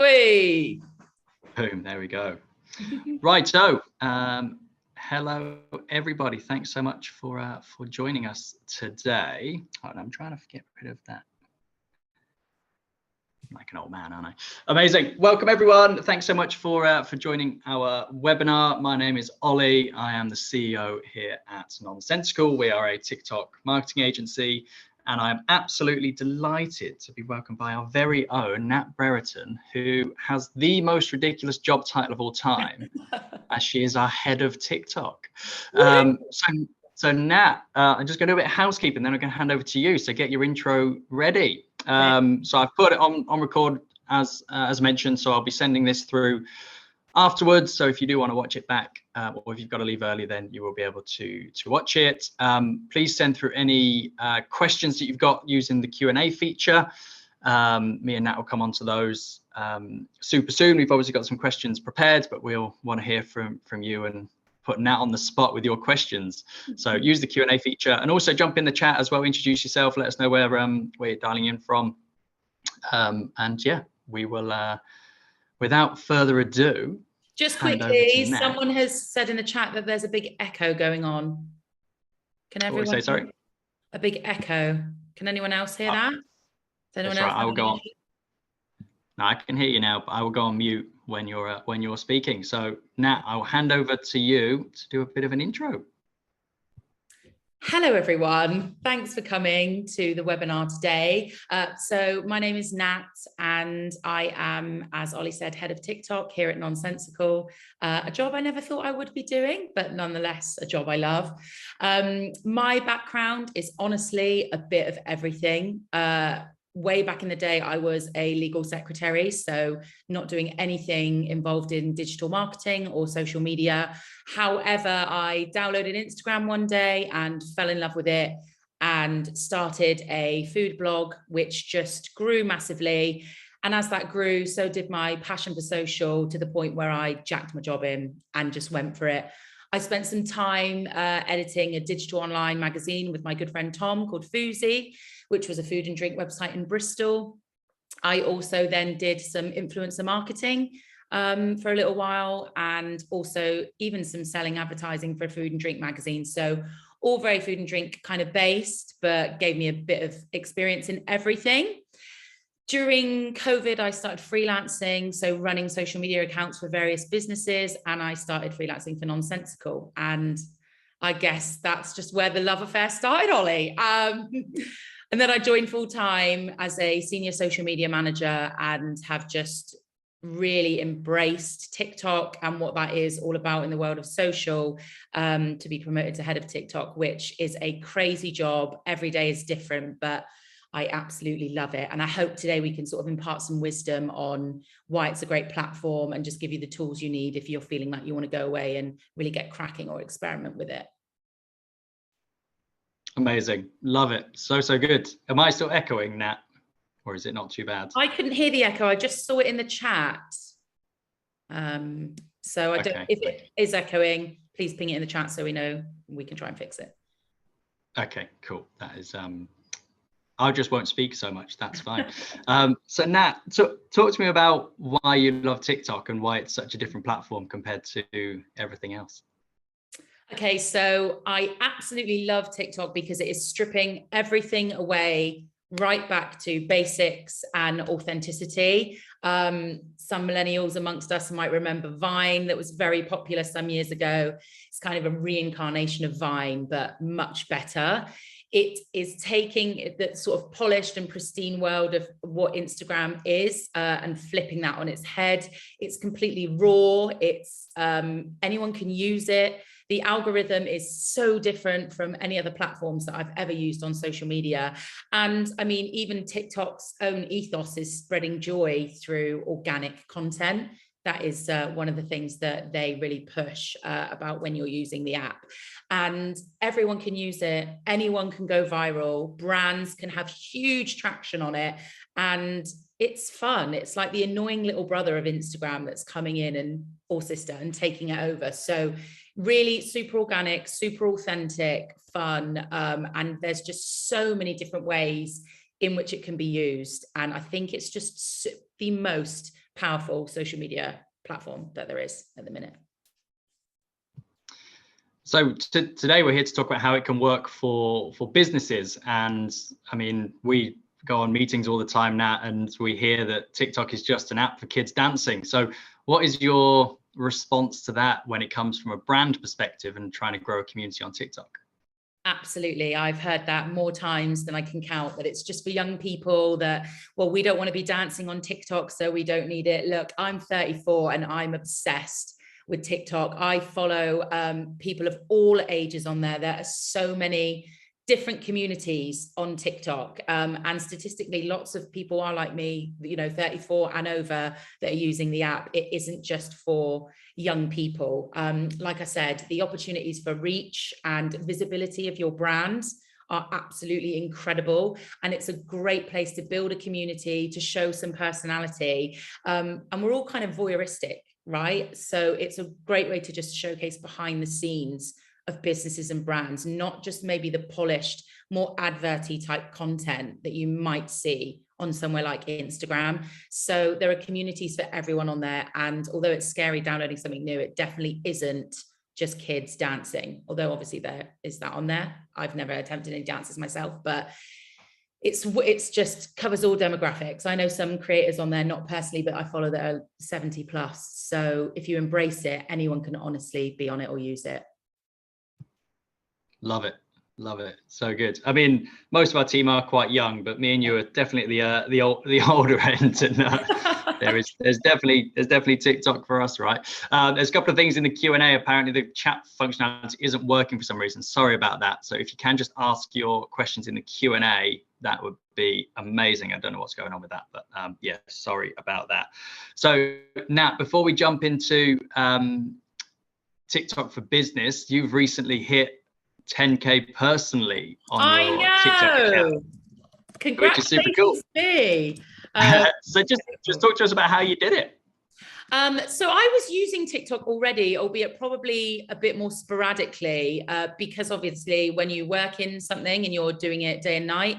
Whee! Boom, there we go. Right, so hello everybody. Thanks so much for joining us today. Hold on, I'm trying to get rid of that. I'm like an old man, aren't I? Amazing. Welcome everyone. Thanks so much for joining our webinar. My name is Ollie. I am the CEO here at Nonsensical. We are a TikTok marketing agency. And I'm absolutely delighted to be welcomed by our very own Nat Brereton, who has the most ridiculous job title of all time, as she is our head of TikTok. So Nat, I'm just going to do a bit of housekeeping, then I'm going to hand over to you. So get your intro ready. So I've put it on record as mentioned. So I'll be sending this through afterwards. So if you do want to watch it back, or if you've got to leave early, then you will be able to watch it. Please send through any questions that you've got using the Q&A feature. Me and Nat will come on to those super soon. We've obviously got some questions prepared, but we'll want to hear from you and put Nat on the spot with your questions. So use the Q&A feature and also jump in the chat as well. Introduce yourself. Let us know where you're dialing in from. And yeah, we will. Without further ado, just quickly, someone has said in the chat that there's a big echo going on. Can everyone say? Sorry, a big echo? Can anyone else hear that? That's right. I will go on. No, I can hear you now, but I will go on mute when you're speaking. So Nat, I will hand over to you to do a bit of an intro. Hello, everyone. Thanks for coming to the webinar today. So my name is Nat, and I am, as Ollie said, head of TikTok here at Nonsensical, a job I never thought I would be doing, but nonetheless, a job I love. My background is honestly a bit of everything. Way back in the day, I was a legal secretary, so not doing anything involved in digital marketing or social media. However, I downloaded Instagram one day and fell in love with it and started a food blog, which just grew massively. And as that grew, so did my passion for social, to the point where I jacked my job in and just went for it. I spent some time editing a digital online magazine with my good friend Tom called Fousey, which was a food and drink website in Bristol. I also then did some influencer marketing for a little while, and also even some selling advertising for a food and drink magazine. So all very food and drink kind of based, but gave me a bit of experience in everything. During COVID, I started freelancing, so running social media accounts for various businesses, and I started freelancing for Nonsensical. And I guess that's just where the love affair started, Ollie. And then I joined full-time as a senior social media manager and have just really embraced TikTok and what that is all about in the world of social, to be promoted to head of TikTok, which is a crazy job. Every day is different, but I absolutely love it. And I hope today we can sort of impart some wisdom on why it's a great platform and just give you the tools you need if you're feeling like you want to go away and really get cracking or experiment with it. Amazing. Love it. So good. Am I still echoing, Nat? Or is it not too bad? I couldn't hear the echo. I just saw it in the chat. So I don't, if it is echoing, please ping it in the chat so we know we can try and fix it. Okay, cool. That is, I just won't speak so much. That's fine. So Nat, talk to me about why you love TikTok and why it's such a different platform compared to everything else. Okay, so I absolutely love TikTok because it is stripping everything away, right back to basics and authenticity. Some millennials amongst us might remember Vine, that was very popular some years ago. It's kind of a reincarnation of Vine, but much better. It is taking the sort of polished and pristine world of what Instagram is and flipping that on its head. It's completely raw. It's anyone can use it. The algorithm is so different from any other platforms that I've ever used on social media. And I mean, even TikTok's own ethos is spreading joy through organic content. That is one of the things that they really push about when you're using the app. And everyone can use it. Anyone can go viral. Brands can have huge traction on it. And it's fun. It's like the annoying little brother of Instagram that's coming in and, or sister, and taking it over. So really super organic, super authentic, fun. And there's just so many different ways in which it can be used. And I think it's just the most powerful social media platform that there is at the minute. So today we're here to talk about how it can work for businesses. And I mean, we go on meetings all the time now, and we hear that TikTok is just an app for kids dancing. So what is your response to that when it comes from a brand perspective and trying to grow a community on TikTok? Absolutely. I've heard that more times than I can count, that it's just for young people, that, well, we don't want to be dancing on TikTok, so we don't need it. Look, I'm 34 and I'm obsessed with TikTok. I follow people of all ages on there. There are so many different communities on TikTok. And statistically, lots of people are like me, 34 and over, that are using the app. It isn't just for young people. Like I said, the opportunities for reach and visibility of your brands are absolutely incredible. And it's a great place to build a community, to show some personality. And we're all kind of voyeuristic, right? So it's a great way to just showcase behind the scenes of businesses and brands, not just maybe the polished, more adverty type content that you might see on somewhere like Instagram. So there are communities for everyone on there. And although it's scary downloading something new, it definitely isn't just kids dancing. Although obviously there is that on there. I've never attempted any dances myself, but it's just covers all demographics. I know some creators on there, not personally, but I follow that are 70 plus. So if you embrace it, anyone can honestly be on it or use it. Love it. So good. I mean, most of our team are quite young, but me and you are definitely the older end, and there's definitely TikTok for us, right? There's a couple of things in the Q&A. Apparently, the chat functionality isn't working for some reason. Sorry about that. So if you can just ask your questions in the Q&A, that would be amazing. I don't know what's going on with that, but yeah, sorry about that. So Nat, before we jump into TikTok for business, you've recently hit 10K personally on your TikTok account, which is super cool. So just talk to us about how you did it. So I was using TikTok already, albeit probably a bit more sporadically, because obviously when you work in something and you're doing it day and night,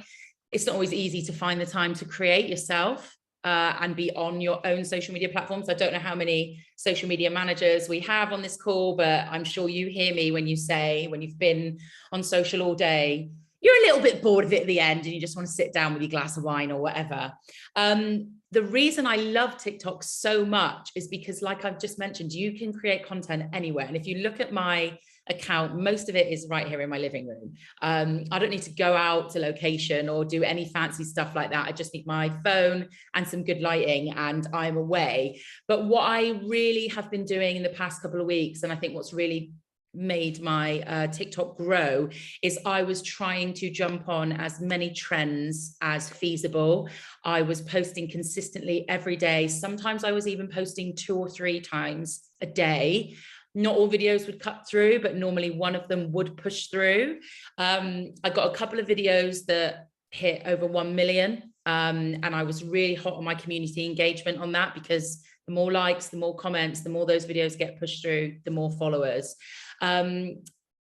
it's not always easy to find the time to create yourself. And be on your own social media platforms. I don't know how many social media managers we have on this call, but I'm sure you hear me when you say, when you've been on social all day, you're a little bit bored of it at the end and you just want to sit down with your glass of wine or whatever. The reason I love TikTok so much is because, like I've just mentioned, you can create content anywhere. And if you look at my account, most of it is right here in my living room. I don't need to go out to location or do any fancy stuff like that. I just need my phone and some good lighting and I'm away. But what I really have been doing in the past couple of weeks, and I think what's really made my TikTok grow, is I was trying to jump on as many trends as feasible. I was posting consistently every day. Sometimes I was even posting 2 or 3 times a day. Not all videos would cut through, but normally one of them would push through. I got a couple of videos that hit over 1 million. And I was really hot on my community engagement on that, because the more likes, the more comments, the more those videos get pushed through, the more followers.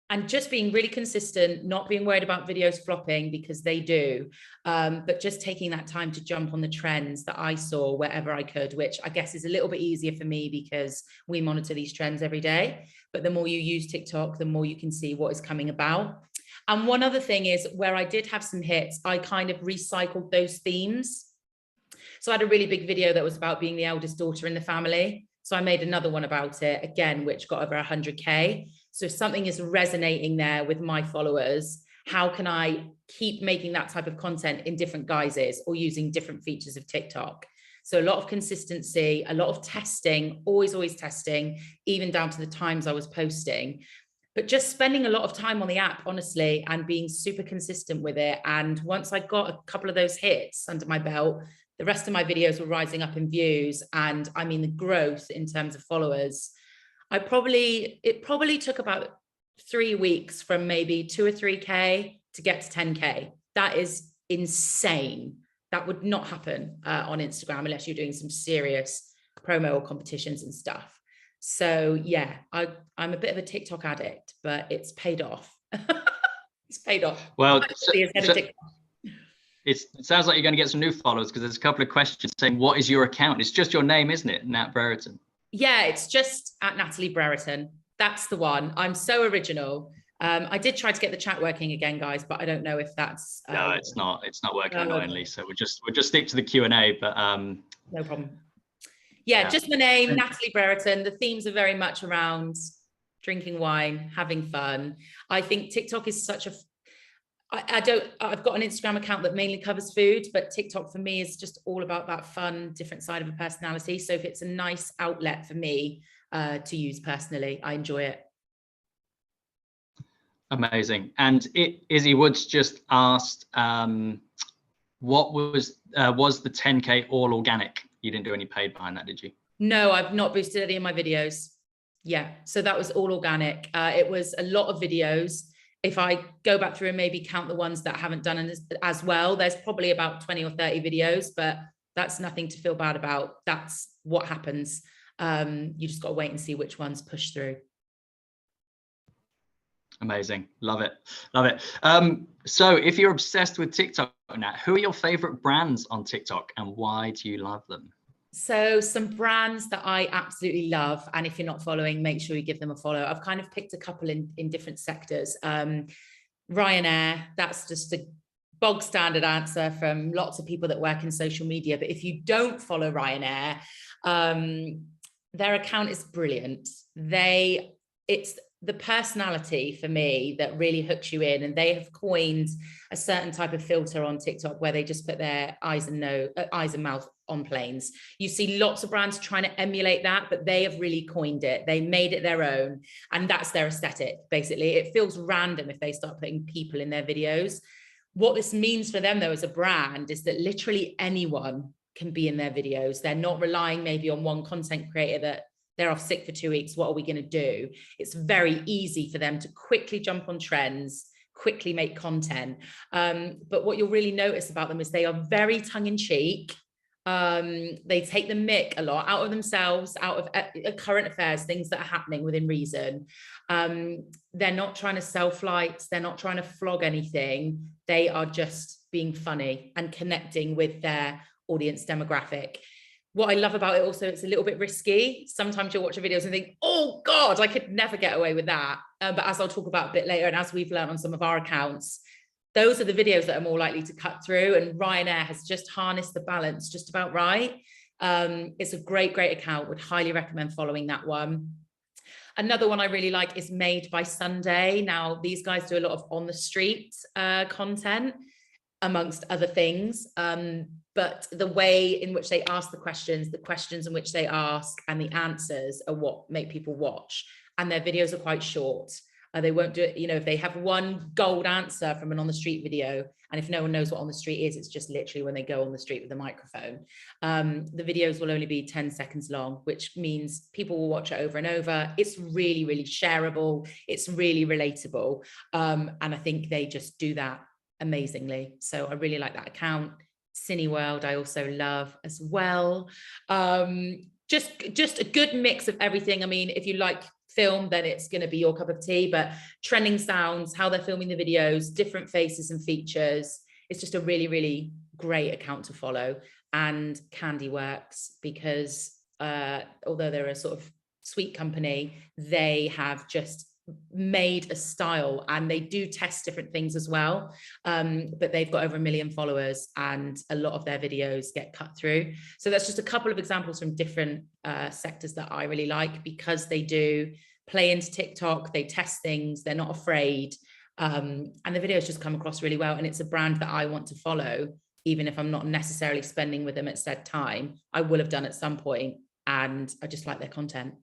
And just being really consistent, not being worried about videos flopping, because they do, but just taking that time to jump on the trends that I saw wherever I could, which I guess is a little bit easier for me because we monitor these trends every day. But the more you use TikTok, the more you can see what is coming about. And one other thing is, where I did have some hits, I kind of recycled those themes. So I had a really big video that was about being the eldest daughter in the family. So I made another one about it again, which got over 100K. So if something is resonating there with my followers, how can I keep making that type of content in different guises or using different features of TikTok? So a lot of consistency, a lot of testing, always testing, even down to the times I was posting. But just spending a lot of time on the app, honestly, and being super consistent with it. And once I got a couple of those hits under my belt, the rest of my videos were rising up in views. And I mean, the growth in terms of followers, it probably took about 3 weeks from maybe 2 or 3K to get to 10K. That is insane. That would not happen on Instagram unless you're doing some serious promo or competitions and stuff. So yeah, I'm a bit of a TikTok addict, but it's paid off. It's paid off. Well, It sounds like you're going to get some new followers, because there's a couple of questions saying, what is your account? It's just your name, isn't it? Nat Brereton. Yeah, it's just at Natalie Brereton. That's the one. I'm so original. I did try to get the chat working again, guys, but I don't know if that's No, it's not working, annoyingly. okay. So we'll just stick to the Q&A, but no problem. Yeah, just my name, Natalie Brereton. The themes are very much around drinking wine, having fun. I think TikTok is such a I've got an Instagram account that mainly covers food, but TikTok for me is just all about that fun, different side of a personality. So if it's a nice outlet for me to use personally, I enjoy it. Amazing. And Izzy Woods just asked, what was the 10K all organic? You didn't do any paid behind that, did you? No, I've not boosted any of my videos. Yeah, so that was all organic. It was a lot of videos. If I go back through and maybe count the ones that haven't done as well, there's probably about 20 or 30 videos, but that's nothing to feel bad about. That's what happens. You just got to wait and see which ones push through. Amazing. Love it. Love it. So if you're obsessed with TikTok now, who are your favorite brands on TikTok and why do you love them? So some brands that I absolutely love, and if you're not following, make sure you give them a follow. I've kind of picked a couple in different sectors. Ryanair, that's just a bog standard answer from lots of people that work in social media. But if you don't follow Ryanair, their account is brilliant. It's the personality for me that really hooks you in, and they have coined a certain type of filter on TikTok where they just put their eyes and mouth on planes. You see lots of brands trying to emulate that, but they have really coined it. They made it their own, and that's their aesthetic. Basically, it feels random if they start putting people in their videos. What this means for them, though, as a brand, is that literally anyone can be in their videos. They're not relying maybe on one content creator that they're off sick for 2 weeks. What are we going to do? It's very easy for them to quickly jump on trends, quickly make content. But what you'll really notice about them is they are very tongue-in-cheek. They take the mick a lot out of themselves, out of current affairs, things that are happening within reason. They're not trying to sell flights. They're not trying to flog anything. They are just being funny and connecting with their audience demographic. What I love about it also, it's a little bit risky. Sometimes you'll watch videos and think, oh God, I could never get away with that. But as I'll talk about a bit later, and as we've learned on some of our accounts, those are the videos that are more likely to cut through. And Ryanair has just harnessed the balance just about right. It's a great, great account. Would highly recommend following that one. Another one I really like is Made by Sunday. Now, these guys do a lot of on the street content, amongst other things. But the way in which they ask the questions in which they ask, and the answers are what make people watch. And their videos are quite short. They won't do it, if they have one gold answer from an on the street video, and if no one knows what on the street is, it's just literally when they go on the street with a microphone. The videos will only be 10 seconds long, which means people will watch it over and over. It's really, really shareable. It's really relatable. And I think they just do that amazingly. So I really like that account. Cineworld I also love as well. Just a good mix of everything. I mean, if you like film, then it's going to be your cup of tea, but trending sounds, how they're filming the videos, different faces and features, it's just a really, really great account to follow. And Candy Works, because although they're a sort of sweet company, they have just made a style, and they do test different things as well, but they've got over 1 million followers, and a lot of their videos get cut through. So that's just a couple of examples from different sectors that I really like, because they do play into TikTok, they test things, they're not afraid, and the videos just come across really well. And it's a brand that I want to follow, even if I'm not necessarily spending with them at said time. I will have done at some point, and I just like their content.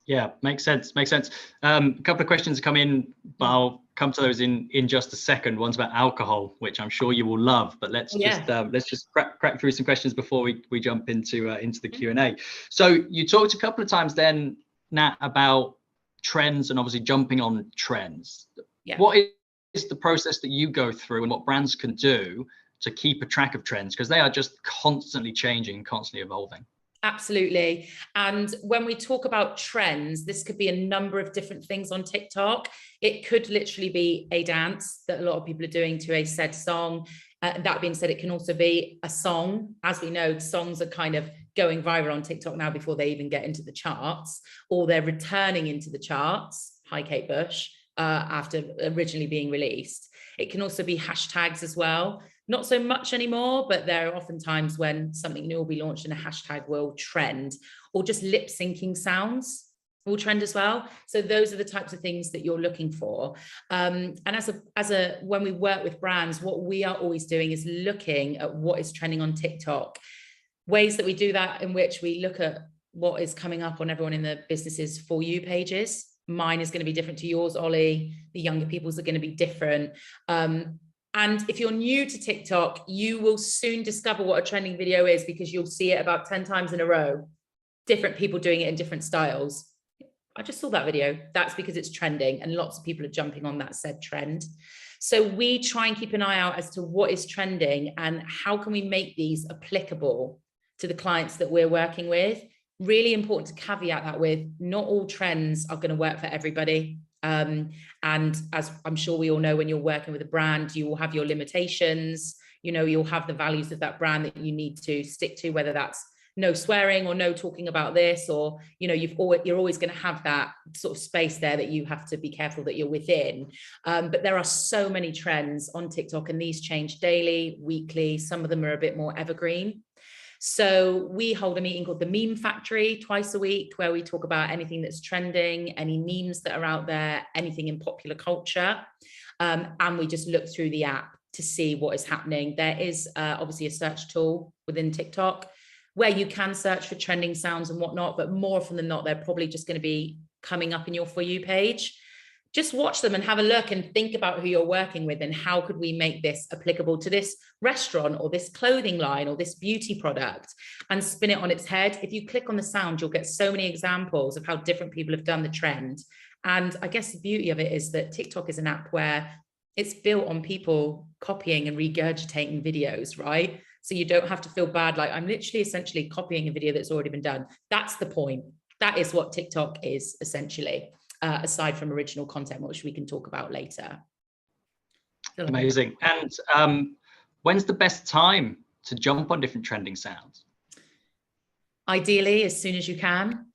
Yeah, makes sense. Makes sense. A couple of questions come in, but I'll come to those in just a second. One's about alcohol, which I'm sure you will love. But let's just crack through some questions before we jump into the Q&A. So you talked a couple of times then, Nat, about trends and obviously jumping on trends. Yeah. What is the process that you go through, and what brands can do to keep a track of trends, because they are just constantly changing, constantly evolving? Absolutely. And when we talk about trends, this could be a number of different things on TikTok. It could literally be a dance that a lot of people are doing to a said song. That being said, it can also be a song. As we know, songs are kind of going viral on TikTok now before they even get into the charts, or they're returning into the charts. Hi, Kate Bush, after originally being released. It can also be hashtags as well. Not so much anymore, but there are often times when something new will be launched and a hashtag will trend, or just lip syncing sounds will trend as well. So those are the types of things that you're looking for. And when we work with brands, what we are always doing is looking at what is trending on TikTok. Ways that we do that in which we look at what is coming up on everyone in the business's For You pages. Mine is going to be different to yours, Ollie. The younger people's are going to be different. And if you're new to TikTok, you will soon discover what a trending video is, because you'll see it about 10 times in a row. Different people doing it in different styles. I just saw that video. That's because it's trending and lots of people are jumping on that said trend. So we try and keep an eye out as to what is trending and how can we make these applicable to the clients that we're working with. Really important to caveat that with, not all trends are going to work for everybody. And as I'm sure we all know, when you're working with a brand, you will have your limitations, you'll have the values of that brand that you need to stick to, whether that's no swearing or no talking about this, or, you're always going to have that sort of space there that you have to be careful that you're within. But there are so many trends on TikTok and these change daily, weekly. Some of them are a bit more evergreen. So we hold a meeting called the Meme Factory twice a week, where we talk about anything that's trending, any memes that are out there, anything in popular culture. And we just look through the app to see what is happening. There is obviously a search tool within TikTok where you can search for trending sounds and whatnot, but more often than not, they're probably just going to be coming up in your For You page. Just watch them and have a look and think about who you're working with and how could we make this applicable to this restaurant or this clothing line or this beauty product, and spin it on its head. If you click on the sound, you'll get so many examples of how different people have done the trend. And I guess the beauty of it is that TikTok is an app where it's built on people copying and regurgitating videos, right? So you don't have to feel bad, like I'm literally essentially copying a video that's already been done. That's the point. That is what TikTok is essentially. Aside from original content, which we can talk about later. Amazing. And when's the best time to jump on different trending sounds? Ideally, as soon as you can.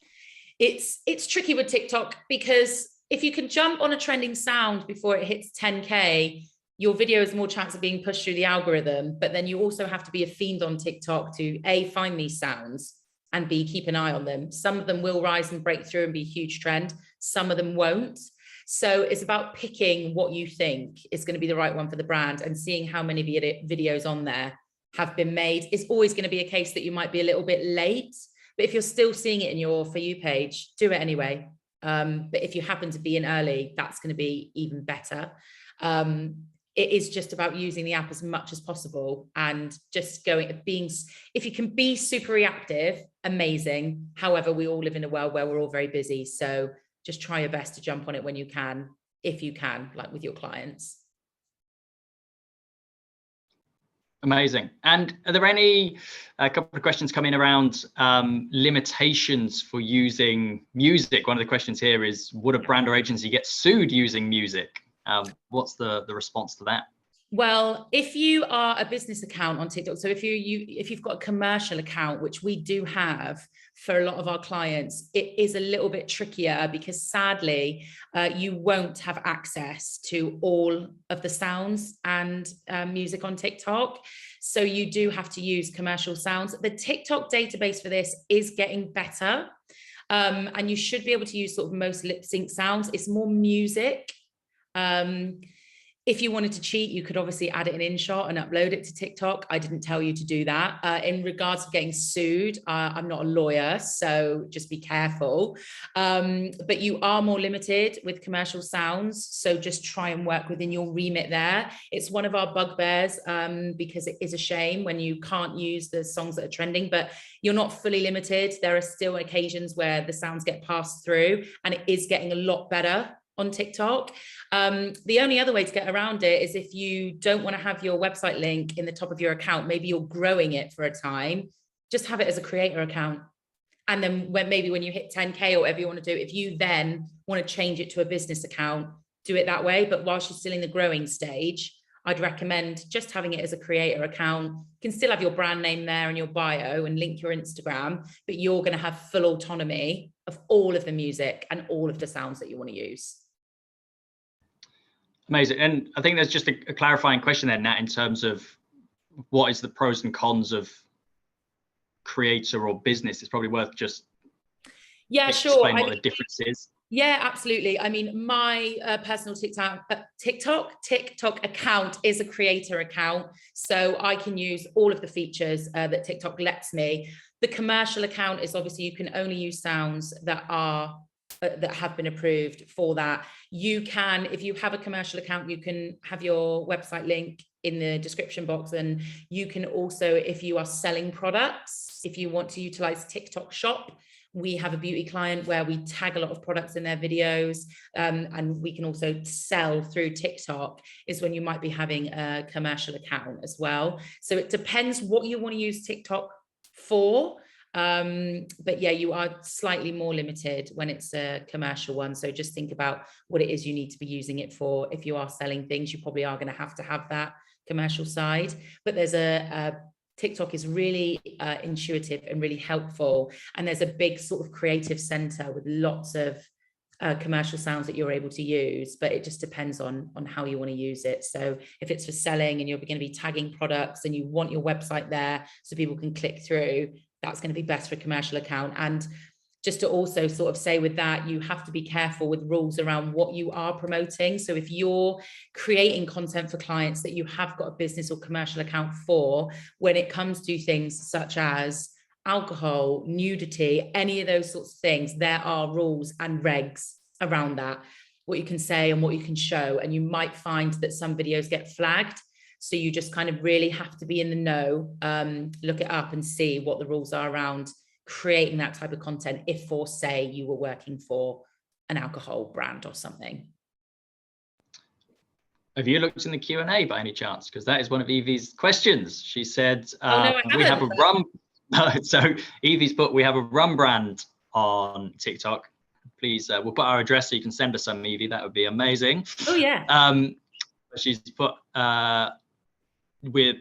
It's tricky with TikTok, because if you can jump on a trending sound before it hits 10K, your video has more chance of being pushed through the algorithm. But then you also have to be a fiend on TikTok to A, find these sounds, and B, keep an eye on them. Some of them will rise and break through and be a huge trend. Some of them won't. So it's about picking what you think is going to be the right one for the brand and seeing how many videos on there have been made. It's always going to be a case that you might be a little bit late, but if you're still seeing it in your For You page, do it anyway. But if you happen to be in early, that's going to be even better. It is just about using the app as much as possible and just if you can be super reactive, amazing. However, we all live in a world where we're all very busy. So just try your best to jump on it when you can, if you can, like with your clients. Amazing. And are there a couple of questions coming around limitations for using music? One of the questions here is, would a brand or agency get sued using music? What's the response to that? Well, if you are a business account on TikTok, so if you've got a commercial account, which we do have for a lot of our clients, it is a little bit trickier because sadly, you won't have access to all of the sounds and music on TikTok. So you do have to use commercial sounds. The TikTok database for this is getting better. And you should be able to use sort of most lip sync sounds. It's more music. If you wanted to cheat, you could obviously add it in InShot and upload it to TikTok. I didn't tell you to do that. In regards to getting sued, I'm not a lawyer, so just be careful. But you are more limited with commercial sounds, so just try and work within your remit there. It's one of our bugbears because it is a shame when you can't use the songs that are trending, but you're not fully limited. There are still occasions where the sounds get passed through, and it is getting a lot better on TikTok. The only other way to get around it is if you don't want to have your website link in the top of your account, maybe you're growing it for a time, just have it as a creator account. And then when you hit 10K or whatever you want to do, if you then want to change it to a business account, do it that way. But whilst you're still in the growing stage, I'd recommend just having it as a creator account. You can still have your brand name there and your bio and link your Instagram, but you're going to have full autonomy of all of the music and all of the sounds that you want to use. Amazing. And I think there's just a clarifying question there, Nat, in terms of what is the pros and cons of creator or business. It's probably worth just explain what the difference is. Yeah, absolutely. I mean, my personal TikTok account is a creator account, so I can use all of the features that TikTok lets me. The commercial account is obviously you can only use sounds that are that have been approved for that. You can, if you have a commercial account, you can have your website link in the description box, and you can also, if you are selling products, if you want to utilize TikTok Shop, we have a beauty client where we tag a lot of products in their videos, and we can also sell through TikTok, is when you might be having a commercial account as well. So it depends what you want to use TikTok for. But yeah, you are slightly more limited when it's a commercial one. So just think about what it is you need to be using it for. If you are selling things, you probably are going to have that commercial side. But there's TikTok is really intuitive and really helpful. And there's a big sort of creative center with lots of commercial sounds that you're able to use, but it just depends on how you want to use it. So if it's for selling and you're going to be tagging products and you want your website there so people can click through, that's going to be best for a commercial account. And just to also sort of say with that, you have to be careful with rules around what you are promoting. So if you're creating content for clients that you have got a business or commercial account for, when it comes to things such as alcohol, nudity, any of those sorts of things, there are rules and regs around that, what you can say and what you can show. And you might find that some videos get flagged. So you just kind of really have to be in the know, look it up and see what the rules are around creating that type of content if, for say, you were working for an alcohol brand or something. Have you looked in the Q&A by any chance? Because that is one of Evie's questions. She said, oh, no, we have a rum. So Evie's put, we have a rum brand on TikTok. Please, we'll put our address so you can send us some, Evie. That would be amazing. Oh, yeah. She's put, with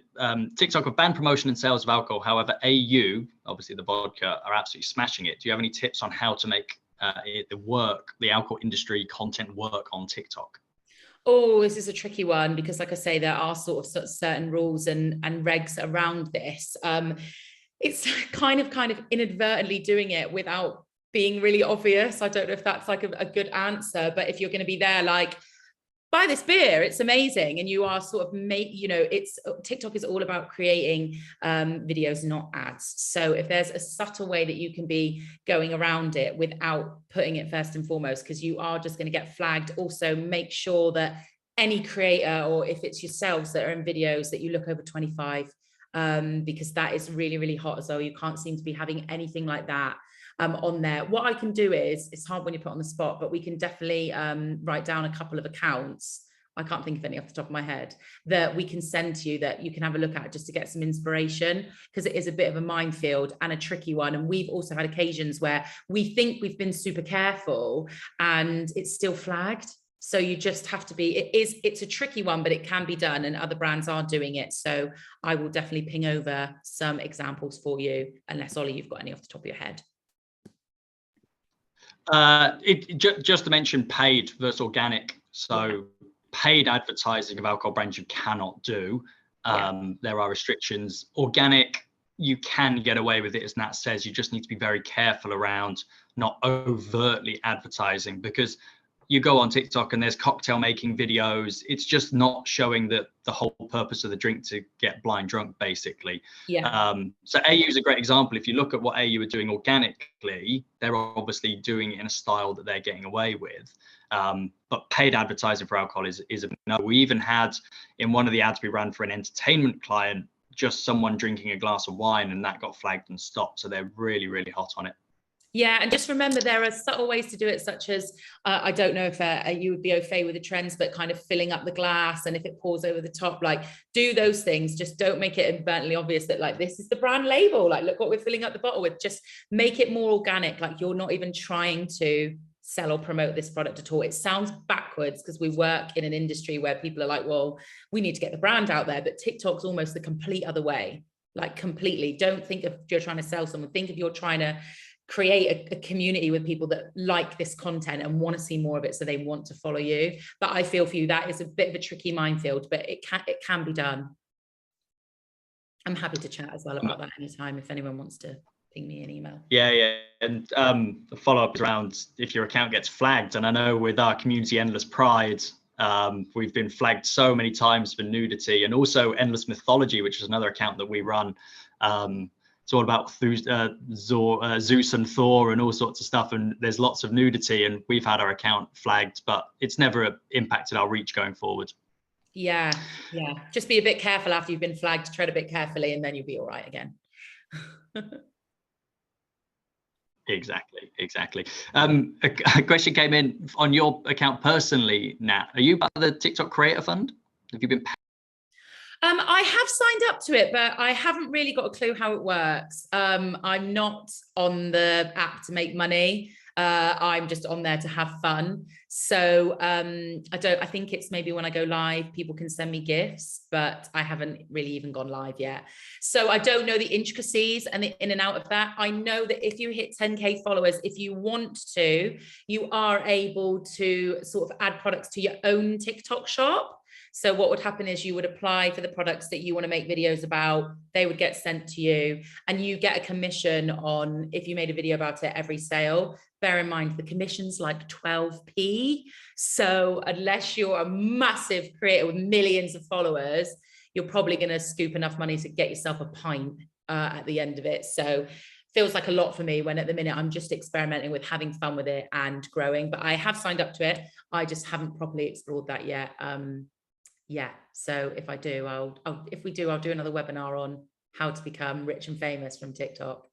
TikTok have banned promotion and sales of alcohol. However, AU, obviously the vodka, are absolutely smashing it. Do you have any tips on how to make the alcohol industry content work on TikTok? Oh, this is a tricky one because, like I say, there are sort of certain rules and regs around this. It's kind of inadvertently doing it without being really obvious. I don't know if that's like a good answer, but if you're going to be there like, buy this beer, it's amazing, and you are sort of it's TikTok is all about creating videos, not ads. So if there's a subtle way that you can be going around it without putting it first and foremost, because you are just going to get flagged. Also, make sure that any creator, or if it's yourselves that are in videos, that you look over 25, because that is really, really hot as well. You can't seem to be having anything like that on there. What I can do is, it's hard when you put on the spot, but we can definitely write down a couple of accounts. I can't think of any off the top of my head that we can send to you that you can have a look at just to get some inspiration, because it is a bit of a minefield and a tricky one. And we've also had occasions where we think we've been super careful and it's still flagged. So you just have to be, it's a tricky one, but it can be done, and other brands are doing it. So I will definitely ping over some examples for you, unless Ollie, you've got any off the top of your head. Just to mention paid versus organic. So paid advertising of alcohol brands you cannot do. There are restrictions. Organic, you can get away with it, as Nat says. You just need to be very careful around not overtly advertising, because you go on TikTok and there's cocktail making videos. It's just not showing the whole purpose of the drink to get blind drunk, basically. So AU is a great example. If you look at what AU are doing organically, they're obviously doing it in a style that they're getting away with. But paid advertising for alcohol is a no. We even had, in one of the ads we ran for an entertainment client, just someone drinking a glass of wine, and that got flagged and stopped. So they're really, really hot on it. Yeah, and just remember there are subtle ways to do it, such as I don't know if you would be okay with the trends, but kind of filling up the glass, and if it pours over the top, like do those things. Just don't make it inherently obvious that like this is the brand label. Like look what we're filling up the bottle with. Just make it more organic. Like you're not even trying to sell or promote this product at all. It sounds backwards because we work in an industry where people are like, well, we need to get the brand out there, but TikTok's almost the complete other way. Like completely. Don't think if you're trying to sell someone. Think if you're trying to create a community with people that like this content and want to see more of it, so they want to follow you. But I feel for you that is a bit of a tricky minefield, but it can be done. I'm happy to chat as well about that anytime if anyone wants to ping me an email. Yeah, and the follow-up is around if your account gets flagged. And I know with our community Endless Pride, we've been flagged so many times for nudity, and also Endless Mythology, which is another account that we run. It's all about Zeus and Thor and all sorts of stuff, and there's lots of nudity, and we've had our account flagged, but it's never impacted our reach going forward. Yeah, just be a bit careful after you've been flagged. Tread a bit carefully and then you'll be all right again. Exactly. A question came in on your account personally, Nat. Are you part of the TikTok Creator Fund? Have you been I have signed up to it, but I haven't really got a clue how it works. I'm not on the app to make money. I'm just on there to have fun. So I think it's maybe when I go live, people can send me gifts, but I haven't really even gone live yet. So I don't know the intricacies and the in and out of that. I know that if you hit 10K followers, if you want to, you are able to sort of add products to your own TikTok shop. So what would happen is you would apply for the products that you want to make videos about. They would get sent to you, and you get a commission on if you made a video about it every sale. Bear in mind, the commission's like 12p. So unless you're a massive creator with millions of followers, you're probably going to scoop enough money to get yourself a pint at the end of it. So feels like a lot for me when at the minute I'm just experimenting with having fun with it and growing. But I have signed up to it. I just haven't properly explored that yet. Yeah, so if I do, I'll do another webinar on how to become rich and famous from TikTok.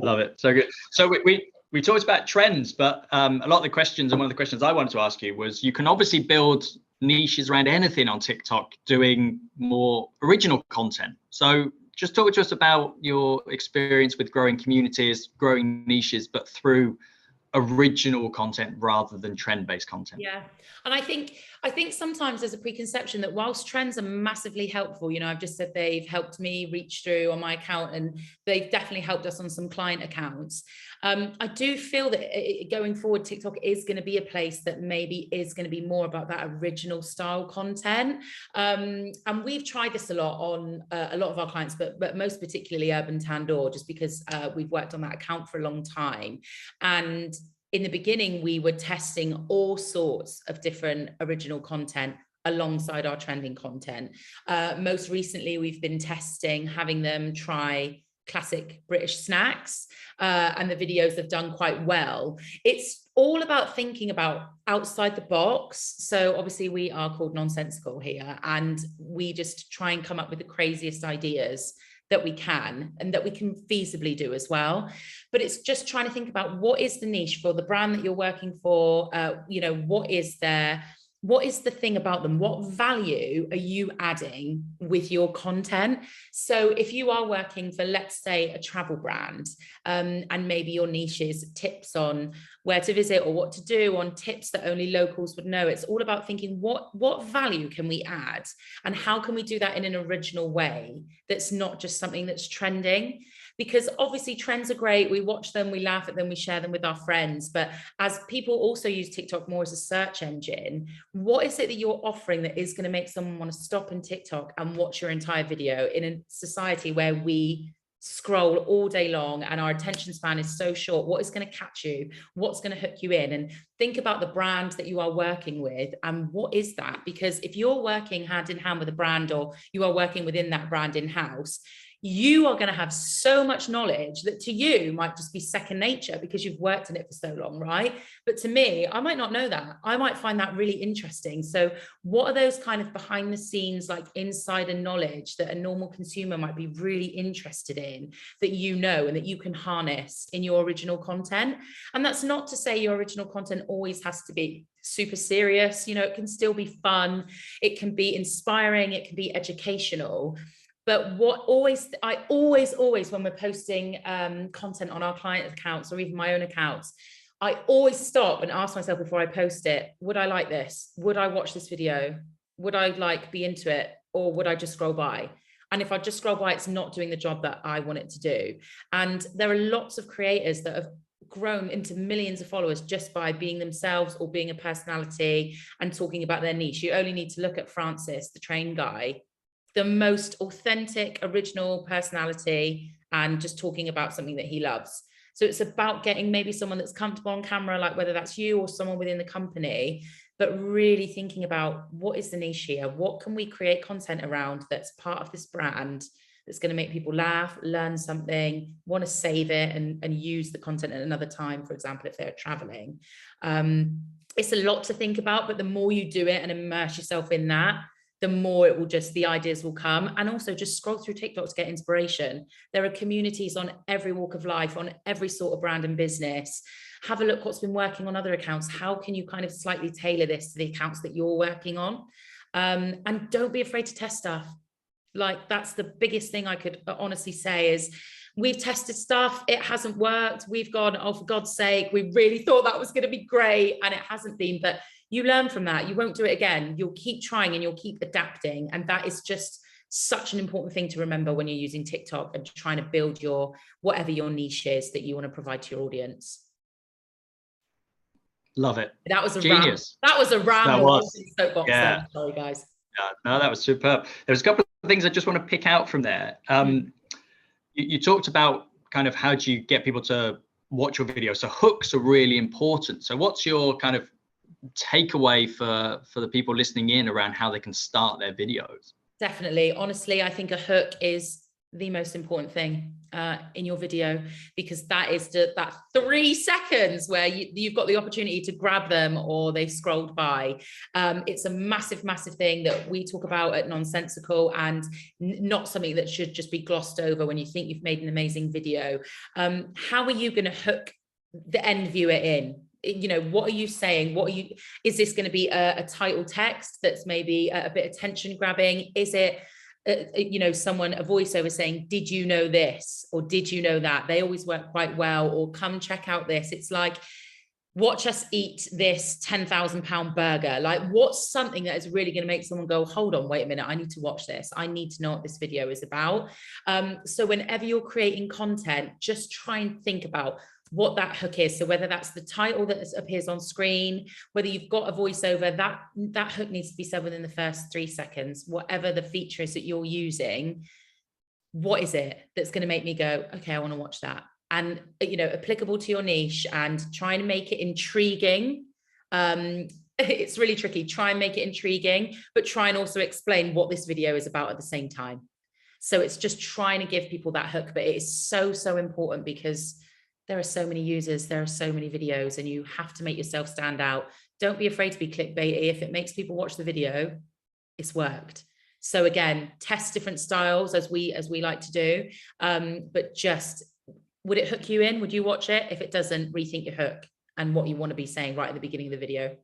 Love it. So good. So we talked about trends, but a lot of the questions, and one of the questions I wanted to ask you was, you can obviously build niches around anything on TikTok, doing more original content. So just talk to us about your experience with growing communities, growing niches, but through original content rather than trend-based content. Yeah, and I think sometimes there's a preconception that whilst trends are massively helpful, you know, I've just said they've helped me reach through on my account, and they've definitely helped us on some client accounts. I do feel that going forward, TikTok is going to be a place that maybe is going to be more about that original style content. And we've tried this a lot on a lot of our clients, but most particularly Urban Tandoor, just because we've worked on that account for a long time. And in the beginning, we were testing all sorts of different original content alongside our trending content. Most recently, we've been testing having them try classic British snacks, and the videos have done quite well. It's all about thinking about outside the box. So obviously we are called Nonsensical here, and we just try and come up with the craziest ideas that we can and that we can feasibly do as well. But it's just trying to think about what is the niche for the brand that you're working for. You know, what is the thing about them? What value are you adding with your content? So if you are working for, let's say, a travel brand, and maybe your niche is tips on where to visit or what to do, on tips that only locals would know, it's all about thinking what value can we add, and how can we do that in an original way that's not just something that's trending? Because obviously trends are great. We watch them, we laugh at them, we share them with our friends. But as people also use TikTok more as a search engine, what is it that you're offering that is going to make someone want to stop in TikTok and watch your entire video in a society where we scroll all day long and our attention span is so short? What is going to catch you? What's going to hook you in? And think about the brand that you are working with, and what is that? Because if you're working hand in hand with a brand, or you are working within that brand in-house, you are going to have so much knowledge that to you might just be second nature because you've worked in it for so long, right? But to me, I might not know that. I might find that really interesting. So what are those kind of behind the scenes, like insider knowledge that a normal consumer might be really interested in, that you know and that you can harness in your original content? And that's not to say your original content always has to be super serious. You know, it can still be fun, it can be inspiring, it can be educational. But I always, when we're posting content on our client accounts or even my own accounts, I always stop and ask myself before I post it, would I like this? Would I watch this video? Would I like be into it? Or would I just scroll by? And if I just scroll by, it's not doing the job that I want it to do. And there are lots of creators that have grown into millions of followers just by being themselves or being a personality and talking about their niche. You only need to look at Francis, the train guy, the most authentic, original personality, and just talking about something that he loves. So it's about getting maybe someone that's comfortable on camera, like whether that's you or someone within the company, but really thinking about what is the niche here? What can we create content around that's part of this brand, that's going to make people laugh, learn something, want to save it and use the content at another time, for example, if they're traveling. It's a lot to think about, but the more you do it and immerse yourself in that, the more it will just, the ideas will come. And also just scroll through TikTok to get inspiration. There are communities on every walk of life, on every sort of brand and business. Have a look what's been working on other accounts. How can you kind of slightly tailor this to the accounts that you're working on? And don't be afraid to test stuff. Like, that's the biggest thing I could honestly say is, we've tested stuff, it hasn't worked. We've gone, oh, for God's sake, we really thought that was going to be great, and it hasn't been. But you learn from that. You won't do it again. You'll keep trying and you'll keep adapting. And that is just such an important thing to remember when you're using TikTok and trying to build your, whatever your niche is that you want to provide to your audience. Love it. That was a Genius. That was a ramble. That was. Yeah. Sorry, guys. Yeah, no, that was superb. There's a couple of things I just want to pick out from there. You talked about kind of how do you get people to watch your video. So hooks are really important. So what's your kind of takeaway for the people listening in around how they can start their videos? Definitely. Honestly, I think a hook is the most important thing in your video, because that is that 3 seconds where you've got the opportunity to grab them or they've scrolled by. It's a massive thing that we talk about at Nonsensical, and not something that should just be glossed over when you think you've made an amazing video. How are you going to hook the end viewer in? You know, what are you saying? Is this going to be a title text that's maybe a bit attention grabbing? Is it you know, a voiceover saying, did you know this? Or did you know that? They always work quite well. Or come check out this. It's like, watch us eat this £10,000 burger. Like, what's something that is really going to make someone go, hold on, wait a minute, I need to watch this. I need to know what this video is about. So whenever you're creating content, just try and think about what that hook is. So whether that's the title that appears on screen, whether you've got a voiceover, that hook needs to be said within the first 3 seconds. Whatever the feature is that you're using, what is it that's going to make me go, okay, I want to watch that? And, you know, applicable to your niche, and try and make it intriguing. It's really tricky. Try and make it intriguing, but try and also explain what this video is about at the same time. So it's just trying to give people that hook, but it is so important, because there are so many users, there are so many videos, and you have to make yourself stand out. Don't be afraid to be clickbaity. If it makes people watch the video, it's worked. So again, test different styles as we like to do. But just, would it hook you in? Would you watch it? If it doesn't, rethink your hook and what you want to be saying right at the beginning of the video.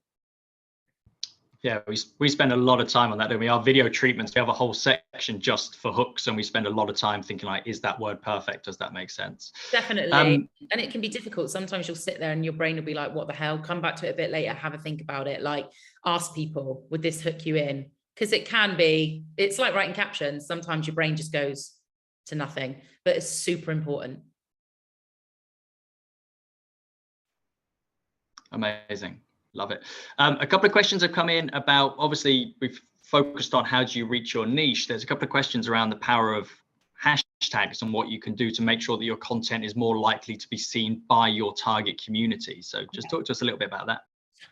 Yeah, we spend a lot of time on that, don't we? Our video treatments, we have a whole section just for hooks, and we spend a lot of time thinking, like, is that word perfect? Does that make sense? Definitely. And it can be difficult. Sometimes you'll sit there and your brain will be like, what the hell? Come back to it a bit later, have a think about it. Like, ask people, would this hook you in? Because it's like writing captions. Sometimes your brain just goes to nothing, but it's super important. Amazing. Love it. A couple of questions have come in about, obviously, we've focused on how do you reach your niche. There's a couple of questions around the power of hashtags and what you can do to make sure that your content is more likely to be seen by your target community. So just talk to us a little bit about that.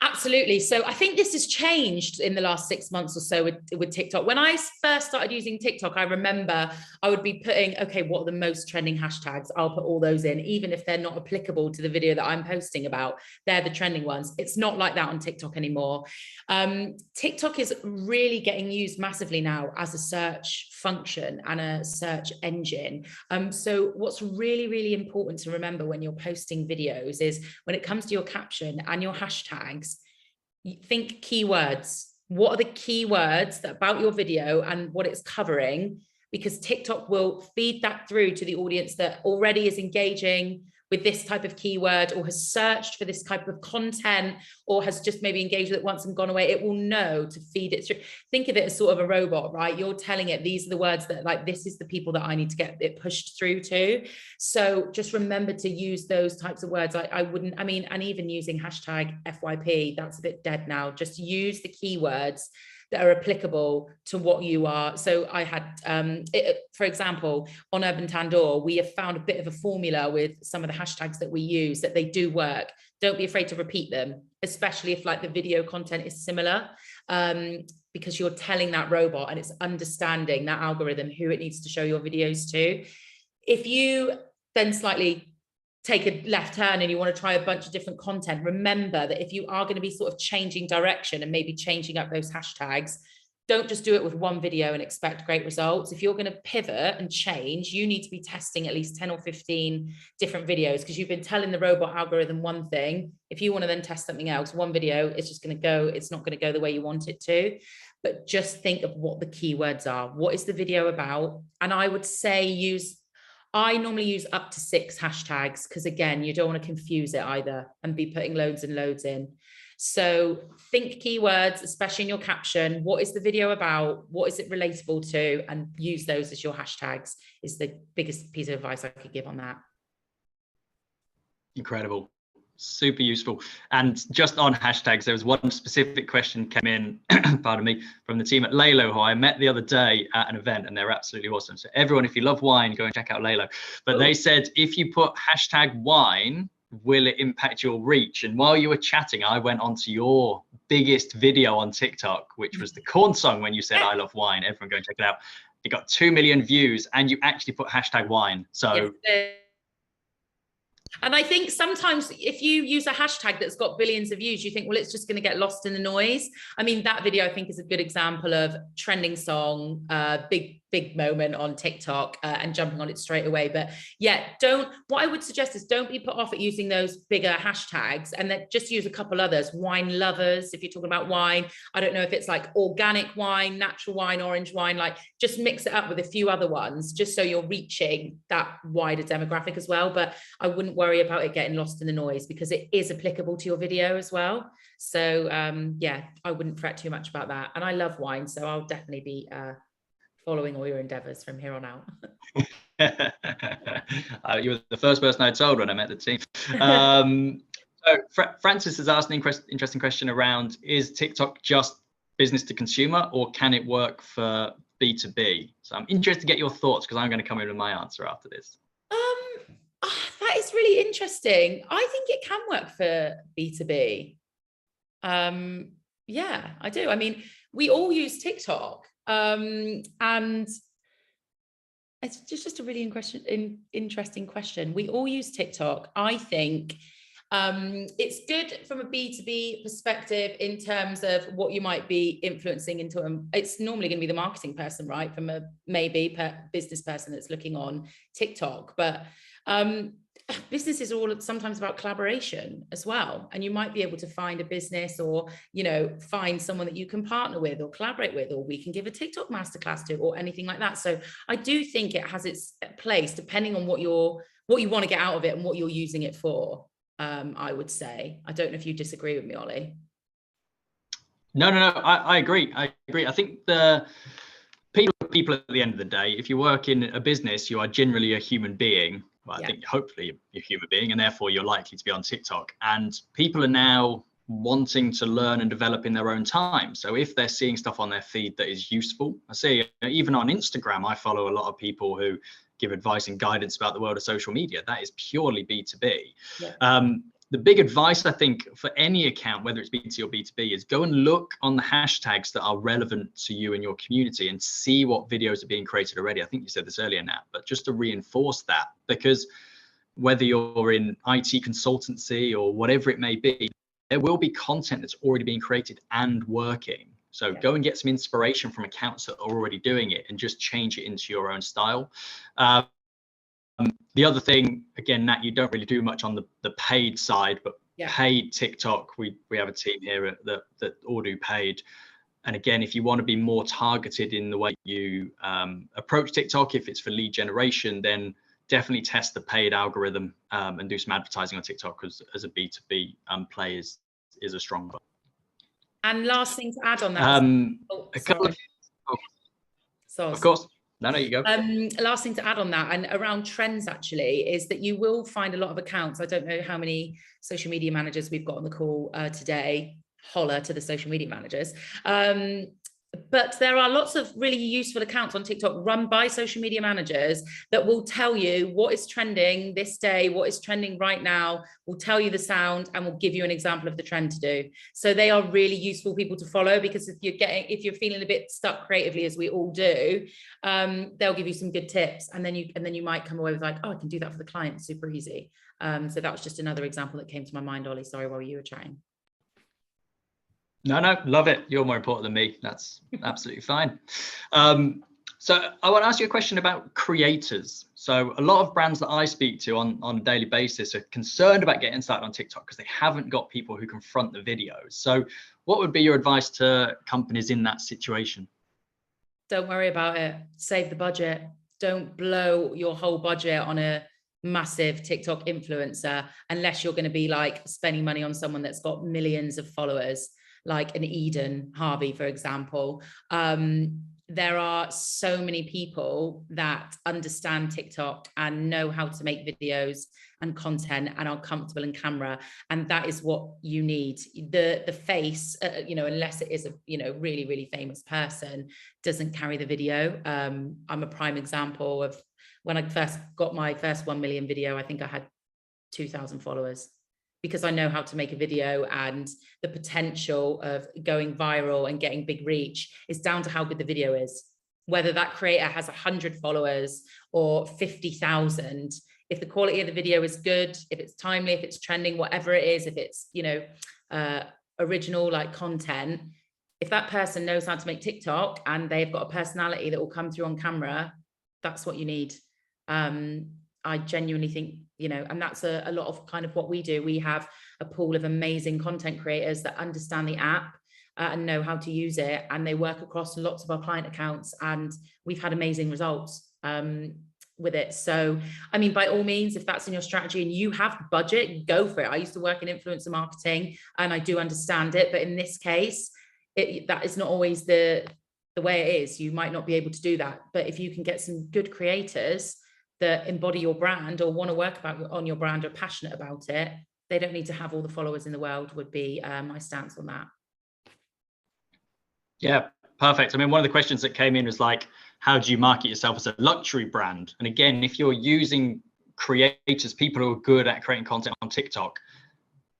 Absolutely. So I think this has changed in the last 6 months or so with TikTok. When I first started using TikTok, I remember I would be putting, okay, what are the most trending hashtags? I'll put all those in, even if they're not applicable to the video that I'm posting about. They're the trending ones. It's not like that on TikTok anymore. TikTok is really getting used massively now as a search function and a search engine. So what's really, really important to remember when you're posting videos is when it comes to your caption and your hashtags, think keywords. What are the keywords that about your video and what it's covering? Because TikTok will feed that through to the audience that already is engaging with this type of keyword or has searched for this type of content or has just maybe engaged with it once and gone away. It will know to feed it through. Think of it as sort of a robot, right? You're telling it, these are the words that, like, this is the people that I need to get it pushed through to. So just remember to use those types of words. I wouldn't, I mean, and even using hashtag FYP, that's a bit dead now. Just use the keywords that are applicable to what you are. So I had, for example, on Urban Tandoor, we have found a bit of a formula with some of the hashtags that we use that they do work. Don't be afraid to repeat them, especially if like the video content is similar, because you're telling that robot and it's understanding that algorithm who it needs to show your videos to. If you then slightly take a left turn and you want to try a bunch of different content, remember that if you are going to be sort of changing direction and maybe changing up those hashtags, don't just do it with one video and expect great results. If you're going to pivot and change, you need to be testing at least 10 or 15 different videos, because you've been telling the robot algorithm one thing. If you want to then test something else, one video, it's just going to go, it's not going to go the way you want it to. But just think of what the keywords are. What is the video about? And I would say I normally use up to 6 hashtags, because again, you don't want to confuse it either and be putting loads and loads in. So think keywords, especially in your caption. What is the video about? What is it relatable to? And use those as your hashtags is the biggest piece of advice I could give on that. Incredible. Super useful. And just on hashtags, there was one specific question came in, pardon me, from the team at Lalo, who I met the other day at an event, and they're absolutely awesome. So everyone, if you love wine, go and check out Lalo. But they said, if you put hashtag wine, will it impact your reach? And while you were chatting, I went onto your biggest video on TikTok, which was the corn song when you said, I love wine. Everyone go and check it out. It got 2 million views and you actually put hashtag wine. So yes. And I think sometimes if you use a hashtag that's got billions of views, you think, well, it's just going to get lost in the noise. I mean, that video, I think, is a good example of trending song, big moment on TikTok, and jumping on it straight away. But yeah, what I would suggest is don't be put off at using those bigger hashtags, and then just use a couple others. Wine lovers, if you're talking about wine. I don't know if it's like organic wine, natural wine, orange wine, like just mix it up with a few other ones, just so you're reaching that wider demographic as well. But I wouldn't worry about it getting lost in the noise, because it is applicable to your video as well. So yeah, I wouldn't fret too much about that. And I love wine, so I'll definitely be following all your endeavors from here on out. You were the first person I told when I met the team. So Francis has asked an interesting question around, is TikTok just business to consumer, or can it work for B2B? So I'm interested to get your thoughts, because I'm going to come in with my answer after this. That is really interesting. I think it can work for B2B. Yeah, I do. I mean, we all use TikTok, and it's just a really interesting question. We all use TikTok. I think it's good from a B2B perspective in terms of what you might be influencing into. It's normally going to be the marketing person, right? From a maybe business person that's looking on TikTok. But business is all sometimes about collaboration as well. And you might be able to find a business, or, you know, find someone that you can partner with or collaborate with, or we can give a TikTok masterclass to, or anything like that. So I do think it has its place depending on what you want to get out of it and what you're using it for. I would say. I don't know if you disagree with me, Ollie. No, I agree. I think the people at the end of the day, if you work in a business, you are generally a human being. Well, I think hopefully you're a human being, and therefore you're likely to be on TikTok. And people are now wanting to learn and develop in their own time. So if they're seeing stuff on their feed that is useful, I see even on Instagram, I follow a lot of people who give advice and guidance about the world of social media. That is purely B2B. Yeah. the big advice I think for any account, whether it's B2C or B2B, is go and look on the hashtags that are relevant to you and your community and see what videos are being created already. I think you said this earlier, Nat, but just to reinforce that, because whether you're in IT consultancy or whatever it may be, there will be content that's already being created and working. So go and get some inspiration from accounts that are already doing it and just change it into your own style. The other thing, again, Nat, you don't really do much on the paid side, but paid TikTok, we have a team here that all do paid. And again, if you want to be more targeted in the way you approach TikTok, if it's for lead generation, then definitely test the paid algorithm and do some advertising on TikTok as a B2B play is a strong one. And last thing to add on that. Of course. No, you go. Last thing to add on that, and around trends actually, is that you will find a lot of accounts. I don't know how many social media managers we've got on the call today. Holler to the social media managers. But there are lots of really useful accounts on TikTok run by social media managers that will tell you what is trending this day, what is trending right now, will tell you the sound and will give you an example of the trend to do. So they are really useful people to follow, because if you're feeling a bit stuck creatively, as we all do, they'll give you some good tips, and then you might come away with like, oh, I can do that for the client, super easy. So that was just another example that came to my mind, Ollie. Sorry, while you were chatting. No, love it. You're more important than me. That's absolutely fine. So I want to ask you a question about creators. So a lot of brands that I speak to on a daily basis are concerned about getting started on TikTok because they haven't got people who can front the videos. So what would be your advice to companies in that situation? Don't worry about it. Save the budget. Don't blow your whole budget on a massive TikTok influencer unless you're going to be like spending money on someone that's got millions of followers, like an Eden Harvey, for example. There are so many people that understand TikTok and know how to make videos and content and are comfortable in camera. And that is what you need. The face, unless it is a, really, really famous person, doesn't carry the video. I'm a prime example of when I first got my first 1 million video, I think I had 2,000 followers, because I know how to make a video, and the potential of going viral and getting big reach is down to how good the video is. Whether that creator has 100 followers or 50,000, if the quality of the video is good, if it's timely, if it's trending, whatever it is, if it's, original like content, if that person knows how to make TikTok and they've got a personality that will come through on camera, that's what you need. I genuinely think, and that's a lot of kind of what we do. We have a pool of amazing content creators that understand the app and know how to use it. And they work across lots of our client accounts, and we've had amazing results with it. So, I mean, by all means, if that's in your strategy and you have the budget, go for it. I used to work in influencer marketing and I do understand it. But in this case, that is not always the way it is. You might not be able to do that. But if you can get some good creators that embody your brand or want to work on your brand or passionate about it, they don't need to have all the followers in the world, would be my stance on that. Yeah, perfect. I mean, one of the questions that came in was like, how do you market yourself as a luxury brand? And again, if you're using creators, people who are good at creating content on TikTok,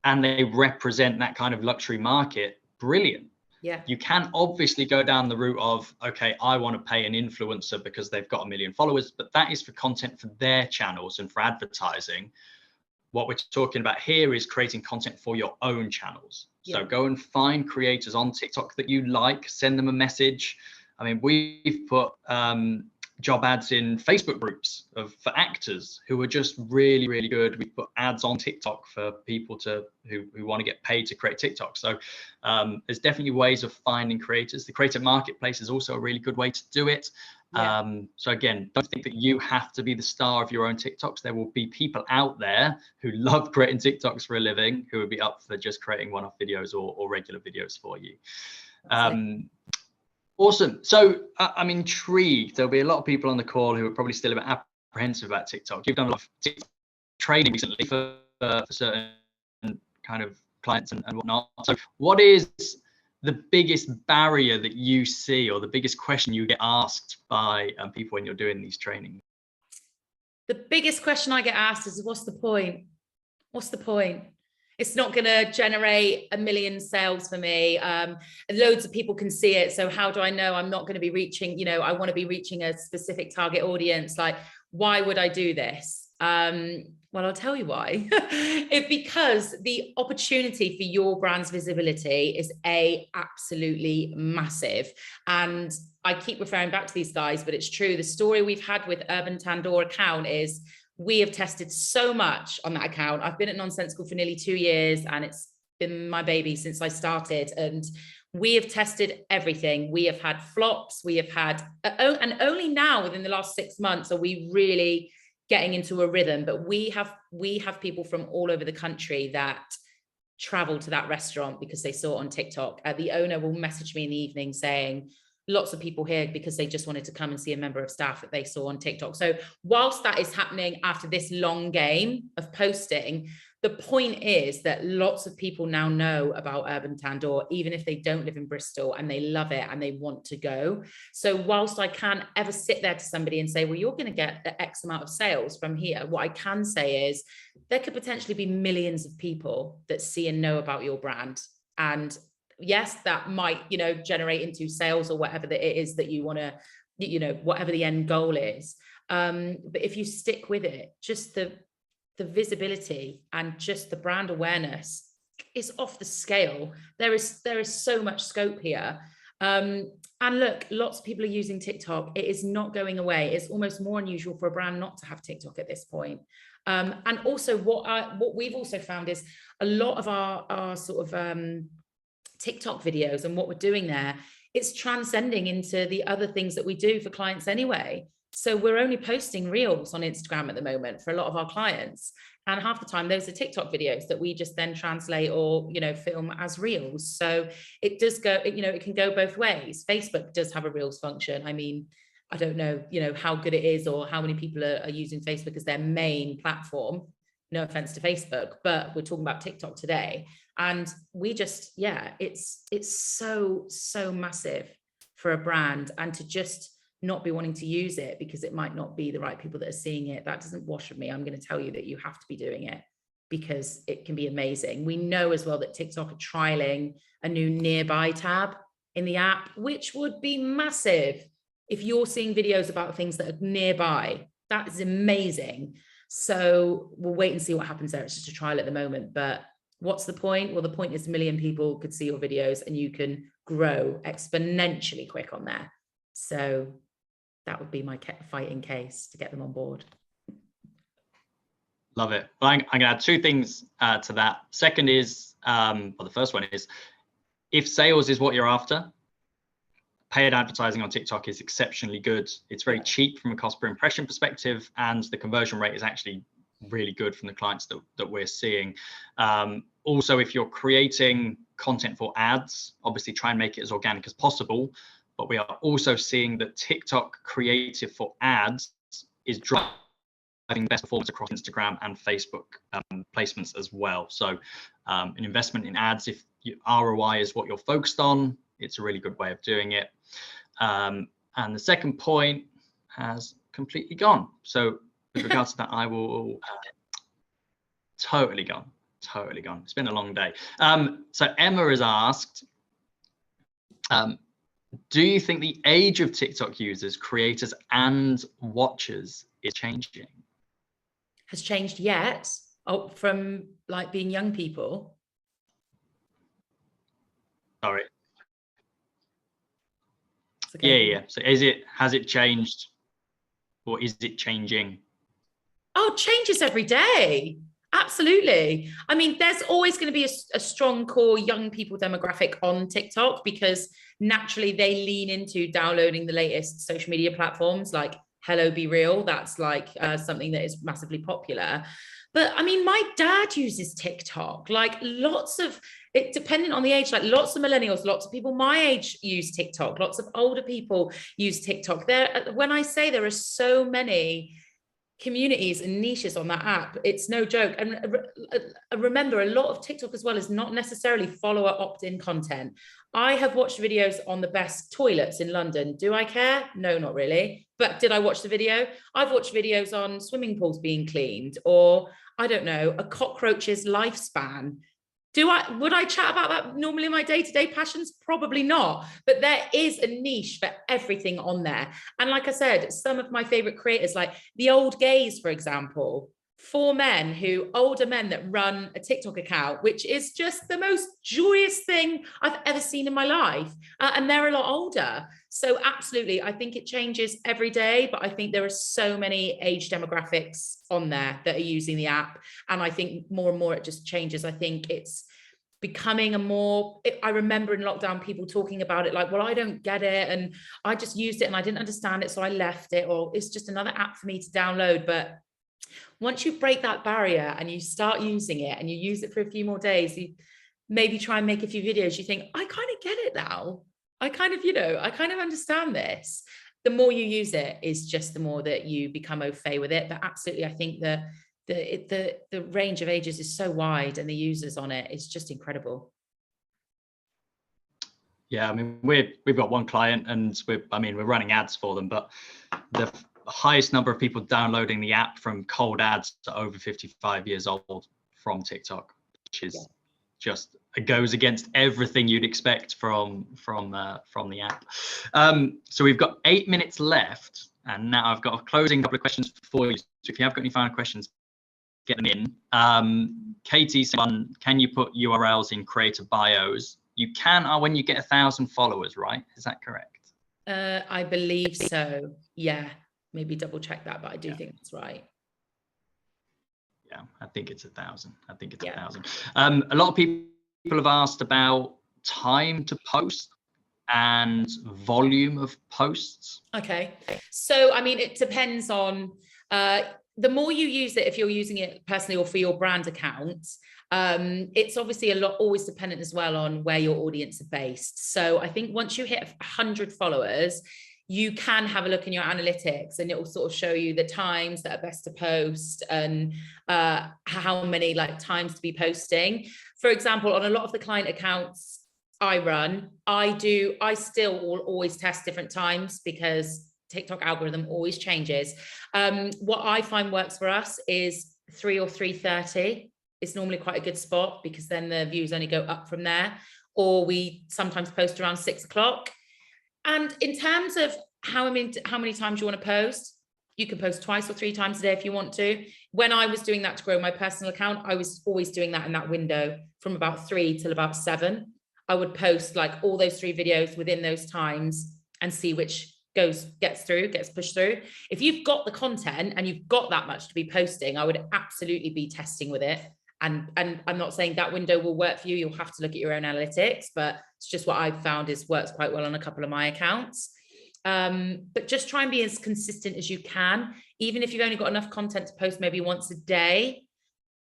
and they represent that kind of luxury market, brilliant. Yeah. You can obviously go down the route of, okay, I want to pay an influencer because they've got 1 million followers, but that is for content for their channels and for advertising. What we're talking about here is creating content for your own channels. Yeah. So go and find creators on TikTok that you like, send them a message. I mean, we've put job ads in Facebook groups for actors who are just really, really good. We put ads on TikTok for people who want to get paid to create TikTok. So there's definitely ways of finding creators. The creator marketplace is also a really good way to do it. Yeah. So again, don't think that you have to be the star of your own TikToks. There will be people out there who love creating TikToks for a living, who would be up for just creating one-off videos or regular videos for you. Awesome. So I'm intrigued. There'll be a lot of people on the call who are probably still a bit apprehensive about TikTok. You've done a lot of TikTok training recently for certain kind of clients and whatnot. So what is the biggest barrier that you see, or the biggest question you get asked by people when you're doing these trainings? The biggest question I get asked is, what's the point? What's the point? It's not going to generate 1 million sales for me. Loads of people can see it. So how do I know I'm not going to be reaching, I want to be reaching a specific target audience. Like, why would I do this? Well, I'll tell you why. Because the opportunity for your brand's visibility is absolutely massive. And I keep referring back to these guys, but it's true. The story we've had with Urban Tandoor account is we have tested so much on that account. I've been at Nonsensical for nearly 2 years, and it's been my baby since I started. And we have tested everything. We have had flops. We have had, and only now within the last 6 months are we really getting into a rhythm. But we have people from all over the country that travel to that restaurant because they saw it on TikTok. The owner will message me in the evening saying, lots of people here because they just wanted to come and see a member of staff that they saw on TikTok. So whilst that is happening after this long game of posting, the point is that lots of people now know about Urban Tandoor, even if they don't live in Bristol, and they love it and they want to go. So whilst I can't ever sit there to somebody and say, well, you're going to get X amount of sales from here, what I can say is there could potentially be millions of people that see and know about your brand. And yes, that might, generate into sales or whatever that it is that you want to, whatever the end goal is. But if you stick with it, just the visibility and just the brand awareness is off the scale. There is so much scope here. And look, lots of people are using TikTok. It is not going away. It's almost more unusual for a brand not to have TikTok at this point. And also what we've also found is a lot of our sort of TikTok videos and what we're doing there, it's transcending into the other things that we do for clients anyway. So we're only posting reels on Instagram at the moment for a lot of our clients. And half the time, those are TikTok videos that we just then translate or, film as reels. So it does go, it can go both ways. Facebook does have a reels function. I mean, I don't know, how good it is or how many people are using Facebook as their main platform. No offense to Facebook, but we're talking about TikTok today. And we just, it's so massive for a brand, and to just not be wanting to use it because it might not be the right people that are seeing it, that doesn't wash with me. I'm going to tell you that you have to be doing it because it can be amazing. We know as well that TikTok are trialing a new nearby tab in the app, which would be massive if you're seeing videos about things that are nearby. That is amazing. So we'll wait and see what happens there. It's just a trial at the moment, but what's the point? Well, the point is 1 million people could see your videos and you can grow exponentially quick on there. So that would be my fighting case to get them on board. Love it. Well, I'm going to add 2 things to that. Second is, the first one is, if sales is what you're after, paid advertising on TikTok is exceptionally good. It's very cheap from a cost per impression perspective, and the conversion rate is actually really good from the clients that we're seeing. Also, if you're creating content for ads, obviously try and make it as organic as possible. But we are also seeing that TikTok creative for ads is driving best performance across Instagram and Facebook placements as well. So an investment in ads, if ROI is what you're focused on, it's a really good way of doing it. And the second point has completely gone. So with regards to that, I will totally gone. It's been a long day. So Emma has asked, do you think the age of TikTok users, creators, and watchers is changing? Has changed yet? Oh, from like being young people? Sorry. Okay. Yeah. So has it changed, or is it changing? Oh, changes every day. Absolutely. I mean, there's always going to be a strong core young people demographic on TikTok because naturally they lean into downloading the latest social media platforms like Hello Be Real. That's like something that is massively popular. But I mean, my dad uses TikTok, like lots of it, depending on the age, like lots of millennials, lots of people my age use TikTok, lots of older people use TikTok. When I say there are so many communities and niches on that app. It's no joke. And remember, a lot of TikTok as well is not necessarily follower opt-in content. I have watched videos on the best toilets in London. Do I care? No, not really. But did I watch the video? I've watched videos on swimming pools being cleaned, or I don't know, a cockroach's lifespan. Would I chat about that normally in my day-to-day passions? Probably not, but there is a niche for everything on there. And like I said, some of my favorite creators, like the Old Gays, for example, older men that run a TikTok account, which is just the most joyous thing I've ever seen in my life. And they're a lot older. So absolutely, I think it changes every day, but I think there are so many age demographics on there that are using the app. And I think more and more it just changes. I think it's becoming I remember in lockdown, people talking about it like, well, I don't get it. And I just used it and I didn't understand it. So I left it, or it's just another app for me to download. But once you break that barrier and you start using it and you use it for a few more days, you maybe try and make a few videos, you think, I kind of get it now. I kind of understand this. The more you use it is just the more that you become au fait with it. But absolutely, I think the range of ages is so wide and the users on it is just incredible. Yeah, I mean, we've got one client and we're running ads for them, but the highest number of people downloading the app from cold ads to over 55 years old from TikTok, which is just, it goes against everything you'd expect from the app. So we've got 8 minutes left, and now I've got a closing couple of questions for you. So if you have got any final questions, get them in. Katie said, can you put URLs in creator bios? You can when you get 1,000 followers, right? Is that correct? I believe so. Yeah, maybe double check that, but I do think that's right. Yeah, I think it's 1,000. I think it's 1,000. A lot of people have asked about time to post and volume of posts. Okay, so I mean, it depends on the more you use it, if you're using it personally or for your brand account, it's obviously always dependent as well on where your audience are based. So I think once you hit 100 followers, you can have a look in your analytics and it will sort of show you the times that are best to post and how many times to be posting. For example, on a lot of the client accounts I run, I still will always test different times because TikTok algorithm always changes. What I find works for us is 3 or 3:30. It's normally quite a good spot because then the views only go up from there. Or we sometimes post around 6 o'clock. And in terms of how many times you want to post, you can post 2 or 3 times a day if you want to. When I was doing that to grow my personal account, I was always doing that in that window from about 3 till about 7. I would post all those 3 videos within those times and see which gets pushed through. If you've got the content and you've got that much to be posting, I would absolutely be testing with it. And I'm not saying that window will work for you. You'll have to look at your own analytics, but it's just what I've found works quite well on a couple of my accounts. But just try and be as consistent as you can. Even if you've only got enough content to post maybe once a day,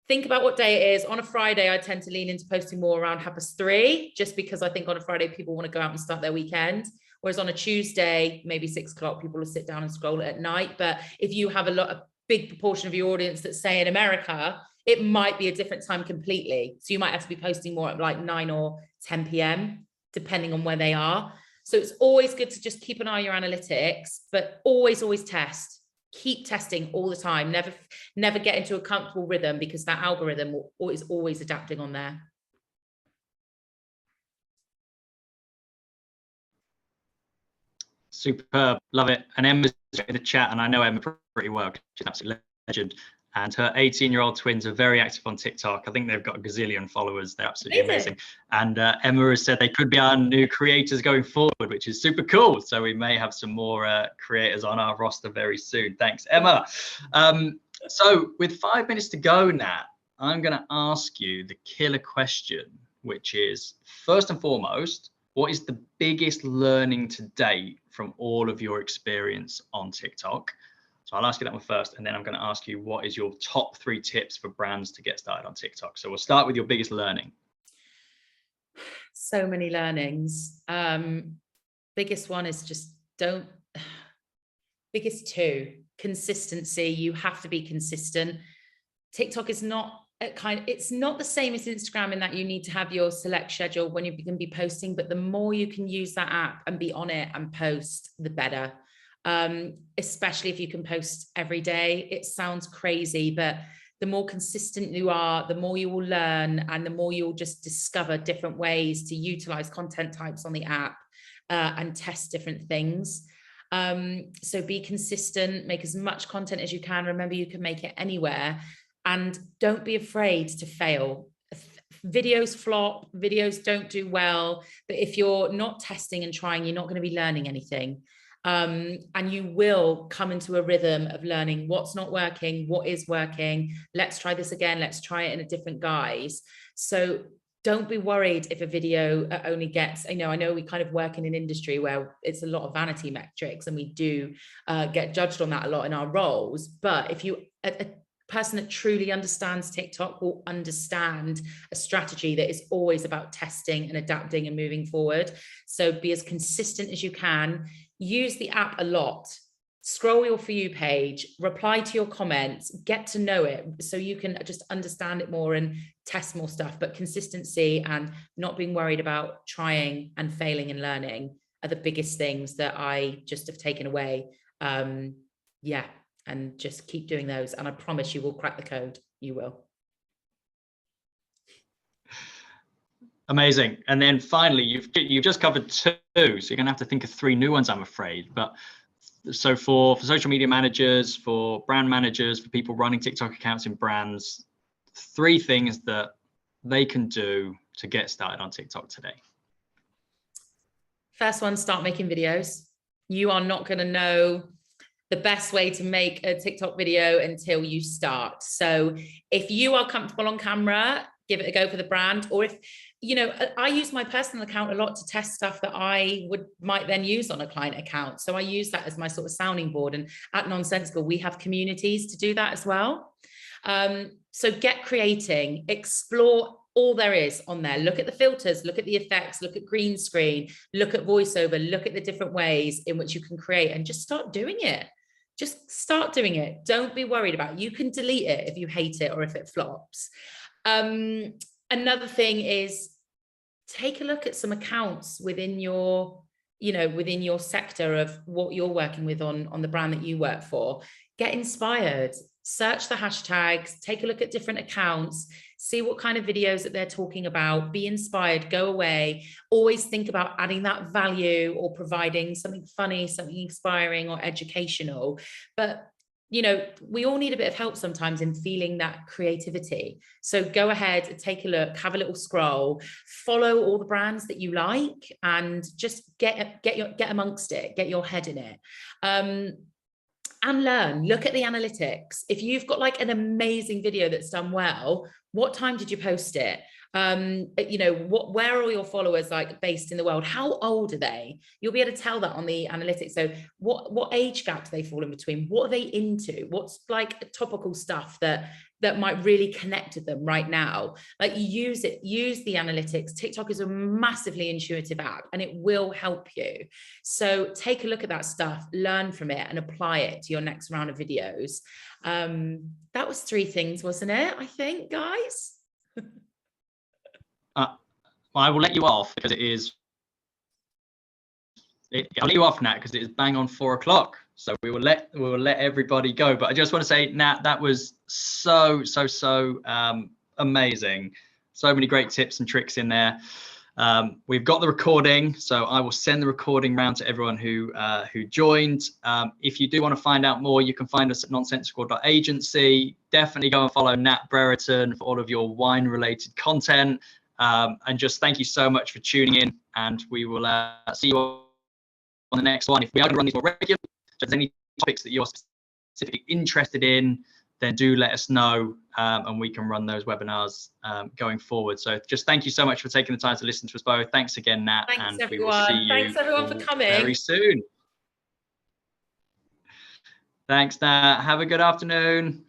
think about what day it is. On a Friday, I tend to lean into posting more around 3:30, just because I think on a Friday, people want to go out and start their weekend. Whereas on a Tuesday, maybe 6 o'clock, people will sit down and scroll it at night. But if you have a big proportion of your audience that's, say, in America, it might be a different time completely. So you might have to be posting more at 9 or 10 p.m., depending on where they are. So it's always good to just keep an eye on your analytics, but always test. Keep testing all the time. Never get into a comfortable rhythm, because that algorithm is always adapting on there. Superb, love it. And Emma's in the chat, and I know Emma pretty well. She's an absolute legend. And her 18-year-old twins are very active on TikTok. I think they've got a gazillion followers. They're absolutely amazing. And Emma has said they could be our new creators going forward, which is super cool. So we may have some more creators on our roster very soon. Thanks, Emma. So with 5 minutes to go, Nat, I'm going to ask you the killer question, which is, first and foremost, what is the biggest learning to date from all of your experience on TikTok? So I'll ask you that one first, and then I'm going to ask you, what is your top 3 tips for brands to get started on TikTok? So we'll start with your biggest learning. So many learnings. Biggest one is just biggest 2. consistency. You have to be consistent. TikTok is not it's not the same as Instagram in that you need to have your select schedule when you can be posting, but the more you can use that app and be on it and post, the better. Especially if you can post every day. It sounds crazy, but the more consistent you are, the more you will learn, and the more you'll just discover different ways to utilize content types on the app and test different things. So be consistent, make as much content as you can. Remember, you can make it anywhere, and don't be afraid to fail. Videos flop, videos don't do well, but if you're not testing and trying, you're not going to be learning anything. And you will come into a rhythm of learning what's not working, what is working. Let's try this again. Let's try it in a different guise. So don't be worried if a video only gets, I know we kind of work in an industry where it's a lot of vanity metrics, and we do get judged on that a lot in our roles. But if you, a person that truly understands TikTok will understand a strategy that is always about testing and adapting and moving forward. So be as consistent as you can. Use the app a lot. Scroll your For You page, reply to your comments, get to know it so you can just understand it more and test more stuff. But consistency and not being worried about trying and failing and learning are the biggest things that I just have taken away. Yeah, and just keep doing those. And I promise you will crack the code. You will. Amazing. And then finally, you've just covered 2, so you're gonna have to think of 3 new ones, I'm afraid. But so for social media managers, for brand managers, for people running TikTok accounts in brands, 3 things that they can do to get started on TikTok today. First one, start making videos. You are not going to know the best way to make a TikTok video until you start. So if you are comfortable on camera, give it a go for the brand. Or if, I use my personal account a lot to test stuff that I might then use on a client account. So I use that as my sort of sounding board. And at Nonsensical, we have communities to do that as well. So get creating, explore all there is on there. Look at the filters, look at the effects, look at green screen, look at voiceover, look at the different ways in which you can create, and just start doing it. Just start doing it. Don't be worried about it. You can delete it if you hate it or if it flops. Another thing is take a look at some accounts within your, within your sector of what you're working with on the brand that you work for. Get inspired, search the hashtags, take a look at different accounts, see what kind of videos that they're talking about, be inspired, go away. Always think about adding that value or providing something funny, something inspiring or educational. But we all need a bit of help sometimes in feeling that creativity. So go ahead, take a look, have a little scroll, follow all the brands that you like, and just get amongst it, get your head in it. And learn, look at the analytics. If you've got like an amazing video that's done well, what time did you post it? Where are all your followers like based in the world? How old are they? You'll be able to tell that on the analytics. So what age gap do they fall in between? What are they into? What's like topical stuff that might really connect with them right now? Like, use the analytics. TikTok is a massively intuitive app and it will help you. So take a look at that stuff, learn from it, and apply it to your next round of videos. That was 3 things, wasn't it? I think, guys. I will let you off because I'll let you off, Nat, because it is bang on 4 o'clock. So we will let everybody go. But I just want to say, Nat, that was so amazing. So many great tips and tricks in there. We've got the recording, so I will send the recording round to everyone who joined. If you do want to find out more, you can find us at nonsensical.agency. Definitely go and follow Nat Brereton for all of your wine-related content. And just thank you so much for tuning in, and we will see you on the next one. If we are going to run these more regularly, if there's any topics that you're specifically interested in, then do let us know, and we can run those webinars going forward. So just thank you so much for taking the time to listen to us both. Thanks again, Nat. Thanks, and everyone. We will see you Thanks, everyone, for coming very soon. Thanks, Nat. Have a good afternoon.